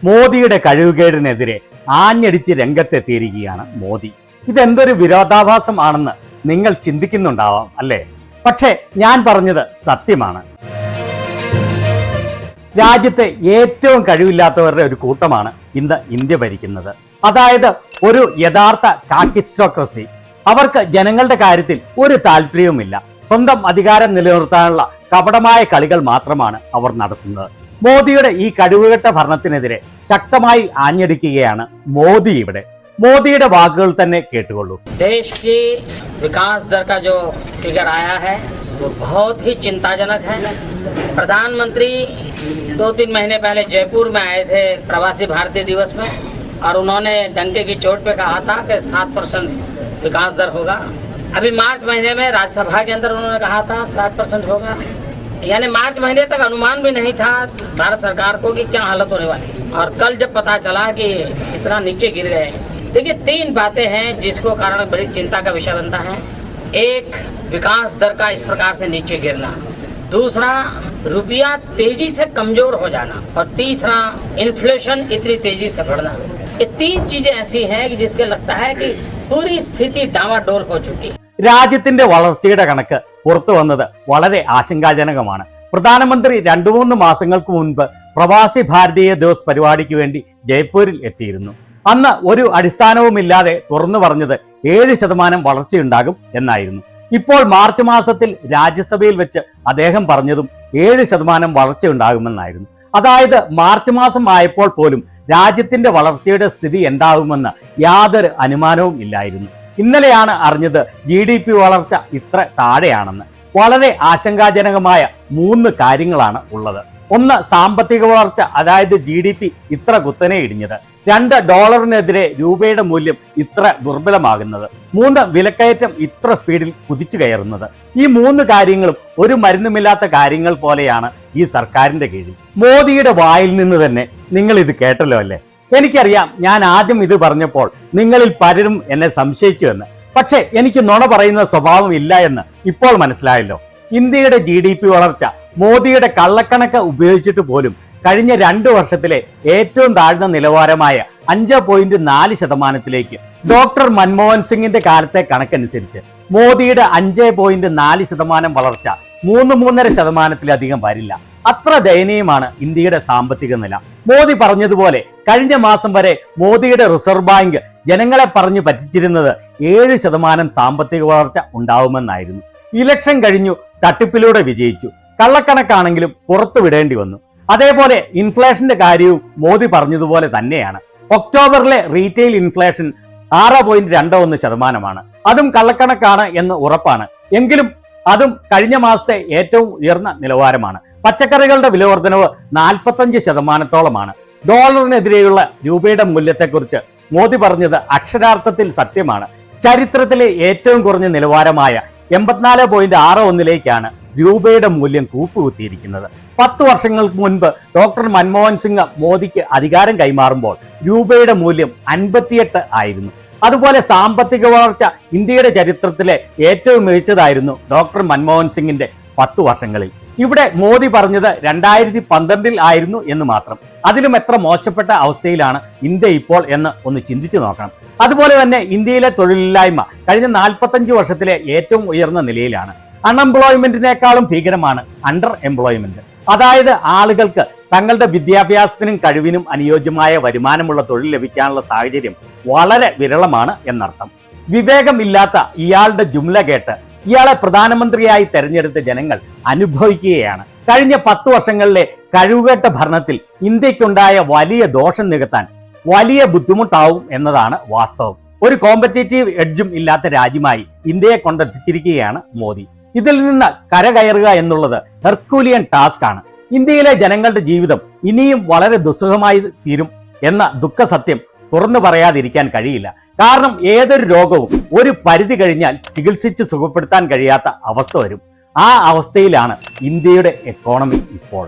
മോദിയുടെ കഴിവുകേടിനെതിരെ ആഞ്ഞടിച്ച് രംഗത്തെത്തിയിരിക്കുകയാണ് മോദി. ഇതെന്തൊരു വിരോധാഭാസം ആണെന്ന് നിങ്ങൾ ചിന്തിക്കുന്നുണ്ടാവാം അല്ലേ? പക്ഷേ ഞാൻ പറഞ്ഞത് സത്യമാണ്. രാജ്യത്തെ ഏറ്റവും കഴിവില്ലാത്തവരുടെ ഒരു കൂട്ടമാണ് ഇന്ന് ഇന്ത്യ ഭരിക്കുന്നത്. അതായത് ഒരു യഥാർത്ഥ കാക്കിസ്റ്റോക്രസി. അവർക്ക് ജനങ്ങളുടെ കാര്യത്തിൽ ഒരു താല്പര്യവുമില്ല. സ്വന്തം അധികാരം നിലനിർത്താനുള്ള കപടമായ കളികൾ മാത്രമാണ് അവർ നടത്തുന്നത്. മോദിയുടെ ഈ കഴിവുകെട്ട ഭരണത്തിനെതിരെ ശക്തമായി ആഞ്ഞടിക്കുകയാണ് മോദി ഇവിടെ. മോദിയുടെ വാക്കുകൾ തന്നെ കേട്ടുകൊള്ളൂ. देश की विकास दर का जो फिगर आया है वो बहुत ही चिंताजनक है। प्रधानमंत्री 2-3 महीने पहले जयपुर में आए थे प्रवासी भारतीय दिवस में और उन्होंने डंके की चोट पे कहा था कि 7% विकास दर होगा। अभी मार्च महीने में राज्यसभा के अंदर उन्होंने कहा था 7% होगा। यानी मार्च महीने तक अनुमान भी नहीं था भारत सरकार को कि क्या हालत होने वाली है। और कल जब पता चला कि इतना नीचे गिर गए, देखिए 3 बातें हैं जिसको कारण बड़ी चिंता का विषय बनता है। एक, विकास दर का इस प्रकार से नीचे गिरना। दूसरा, रुपया तेजी से कमजोर हो जाना। और तीसरा, इन्फ्लेशन इतनी तेजी से बढ़ना। ये 3 चीजें ऐसी हैं कि जिसके लगता है कि पूरी स्थिति डावाडोल हो चुकी है। രാജ്യത്തിന്റെ വളർച്ചയുടെ കണക്ക് പുറത്തു വന്നത് വളരെ ആശങ്കാജനകമാണ്. പ്രധാനമന്ത്രി 2-3 മാസങ്ങൾക്ക് മുൻപ് പ്രവാസി ഭാരതീയ ദിവസ് പരിപാടിക്ക് വേണ്ടി ജയ്പൂരിൽ എത്തിയിരുന്നു. അന്ന് ഒരു അടിസ്ഥാനവുമില്ലാതെ തുറന്നു പറഞ്ഞത് 7% വളർച്ചയുണ്ടാകും എന്നായിരുന്നു. ഇപ്പോൾ മാർച്ച് മാസത്തിൽ രാജ്യസഭയിൽ വെച്ച് അദ്ദേഹം പറഞ്ഞതും 7% വളർച്ചയുണ്ടാകുമെന്നായിരുന്നു. അതായത് മാർച്ച് മാസം ആയപ്പോൾ പോലും രാജ്യത്തിന്റെ വളർച്ചയുടെ സ്ഥിതി എന്താകുമെന്ന് യാതൊരു അനുമാനവും ഇല്ലായിരുന്നു. ഇന്നലെയാണ് അറിഞ്ഞത് GDP വളർച്ച ഇത്ര താഴെയാണെന്ന്. വളരെ ആശങ്കാജനകമായ 3 കാര്യങ്ങളാണ് ഉള്ളത്. ഒന്ന്, സാമ്പത്തിക വളർച്ച, അതായത് GDP ഇത്ര കുത്തനെ ഇടിഞ്ഞത്. 2, ഡോളറിനെതിരെ രൂപയുടെ മൂല്യം ഇത്ര ദുർബലമാകുന്നത്. 3, വിലക്കയറ്റം ഇത്ര സ്പീഡിൽ കുതിച്ചു കയറുന്നത്. ഈ 3 കാര്യങ്ങളും ഒരു മരുന്നുമില്ലാത്ത കാര്യങ്ങൾ പോലെയാണ് ഈ സർക്കാരിന്റെ കീഴിൽ. മോദിയുടെ വായിൽ നിന്ന് തന്നെ നിങ്ങൾ ഇത് കേട്ടല്ലോ അല്ലേ? എനിക്കറിയാം, ഞാൻ ആദ്യം ഇത് പറഞ്ഞപ്പോൾ നിങ്ങളിൽ പലരും എന്നെ സംശയിച്ചു എന്ന്. പക്ഷെ എനിക്ക് നുണ പറയുന്ന സ്വഭാവം ഇല്ല എന്ന് ഇപ്പോൾ മനസ്സിലായല്ലോ. ഇന്ത്യയുടെ GDP വളർച്ച മോദിയുടെ കള്ളക്കണക്ക് ഉപയോഗിച്ചിട്ട് പോലും കഴിഞ്ഞ 2 വർഷത്തിലെ ഏറ്റവും താഴ്ന്ന നിലവാരമായ 5.4%-ലേക്ക് ഡോക്ടർ മൻമോഹൻ സിംഗിന്റെ കാലത്തെ കണക്കനുസരിച്ച് മോദിയുടെ 5.4% വളർച്ച 3-3.5%-ലധികം വരില്ല. അത്ര ദയനീയമാണ് ഇന്ത്യയുടെ സാമ്പത്തിക നില. മോദി പറഞ്ഞതുപോലെ കഴിഞ്ഞ മാസം വരെ മോദിയുടെ റിസർവ് ബാങ്ക് ജനങ്ങളെ പറഞ്ഞു പറ്റിച്ചിരുന്നത് 7% സാമ്പത്തിക വളർച്ച ഉണ്ടാവുമെന്നായിരുന്നു. ഇലക്ഷൻ കഴിഞ്ഞു, തട്ടിപ്പിലൂടെ വിജയിച്ചു. കള്ളക്കണക്കാണെങ്കിലും പുറത്തു വിടേണ്ടി വന്നു. അതേപോലെ ഇൻഫ്ലേഷന്റെ കാര്യവും മോദി പറഞ്ഞതുപോലെ തന്നെയാണ്. ഒക്ടോബറിലെ റീറ്റെയിൽ ഇൻഫ്ലേഷൻ 6.21%. അതും കള്ളക്കണക്കാണ് എന്ന് ഉറപ്പാണ്. എങ്കിലും അതും കഴിഞ്ഞ മാസത്തെ ഏറ്റവും ഉയർന്ന നിലവാരമാണ്. പച്ചക്കറികളുടെ വിലവർദ്ധനവ് 45%-ഓളമാണ്. ഡോളറിനെതിരെയുള്ള രൂപയുടെ മൂല്യത്തെക്കുറിച്ച് മോദി പറഞ്ഞത് അക്ഷരാർത്ഥത്തിൽ സത്യമാണ്. ചരിത്രത്തിലെ ഏറ്റവും കുറഞ്ഞ നിലവാരമായ 84.61-ലേക്കാണ് രൂപയുടെ മൂല്യം കൂപ്പുകുത്തിയിരിക്കുന്നത്. 10 വർഷങ്ങൾക്ക് മുൻപ് ഡോക്ടർ മൻമോഹൻ സിംഗ് മോദിക്ക് അധികാരം കൈമാറുമ്പോൾ രൂപയുടെ മൂല്യം 58 ആയിരുന്നു. അതുപോലെ സാമ്പത്തിക വളർച്ച ഇന്ത്യയുടെ ചരിത്രത്തിലെ ഏറ്റവും മികച്ചതായിരുന്നു ഡോക്ടർ മൻമോഹൻ സിംഗിന്റെ 10 വർഷങ്ങളിൽ. ഇവിടെ മോദി പറഞ്ഞത് 2012-ൽ ആയിരുന്നു എന്ന് മാത്രം. അതിലും എത്ര മോശപ്പെട്ട അവസ്ഥയിലാണ് ഇന്ത്യ ഇപ്പോൾ എന്ന് ഒന്ന് ചിന്തിച്ചു നോക്കണം. അതുപോലെ തന്നെ ഇന്ത്യയിലെ തൊഴിലില്ലായ്മ കഴിഞ്ഞ 45 വർഷത്തിലെ ഏറ്റവും ഉയർന്ന നിലയിലാണ്. അൺഎംപ്ലോയ്മെന്റിനേക്കാളും ഭീകരമാണ് അണ്ടർ എംപ്ലോയ്മെന്റ്. അതായത് ആളുകൾക്ക് തങ്ങളുടെ വിദ്യാഭ്യാസത്തിനും കഴിവിനും അനുയോജ്യമായ വരുമാനമുള്ള തൊഴിൽ ലഭിക്കാനുള്ള സാഹചര്യം വളരെ വിരളമാണ് എന്നർത്ഥം. വിവേകമില്ലാത്ത ഇയാളുടെ ജുംല കേട്ട് ഇയാളെ പ്രധാനമന്ത്രിയായി തെരഞ്ഞെടുത്ത ജനങ്ങൾ അനുഭവിക്കുകയാണ്. കഴിഞ്ഞ 10 വർഷങ്ങളിലെ കഴിവുകെട്ട ഭരണത്തിൽ ഇന്ത്യക്കുണ്ടായ വലിയ ദോഷം നികത്താൻ വലിയ ബുദ്ധിമുട്ടാവും എന്നതാണ് വാസ്തവം. ഒരു കോമ്പറ്റേറ്റീവ് എഡ്ജും ഇല്ലാത്ത രാജ്യമായി ഇന്ത്യയെ കൊണ്ടെത്തിച്ചിരിക്കുകയാണ് മോദി. ഇതിൽ നിന്ന് കരകയറുക എന്നുള്ളത് ഹെർക്കൂലിയൻ ടാസ്ക് ആണ്. ഇന്ത്യയിലെ ജനങ്ങളുടെ ജീവിതം ഇനിയും വളരെ ദുസ്സഹമായി തീരും എന്ന ദുഃഖസത്യം തുറന്നു പറയാതിരിക്കാൻ കഴിയില്ല. കാരണം ഏതൊരു രോഗവും ഒരു പരിധി കഴിഞ്ഞാൽ ചികിത്സിച്ച് സുഖപ്പെടുത്താൻ കഴിയാത്ത അവസ്ഥ വരും. ആ അവസ്ഥയിലാണ് ഇന്ത്യയുടെ എക്കോണമി ഇപ്പോൾ.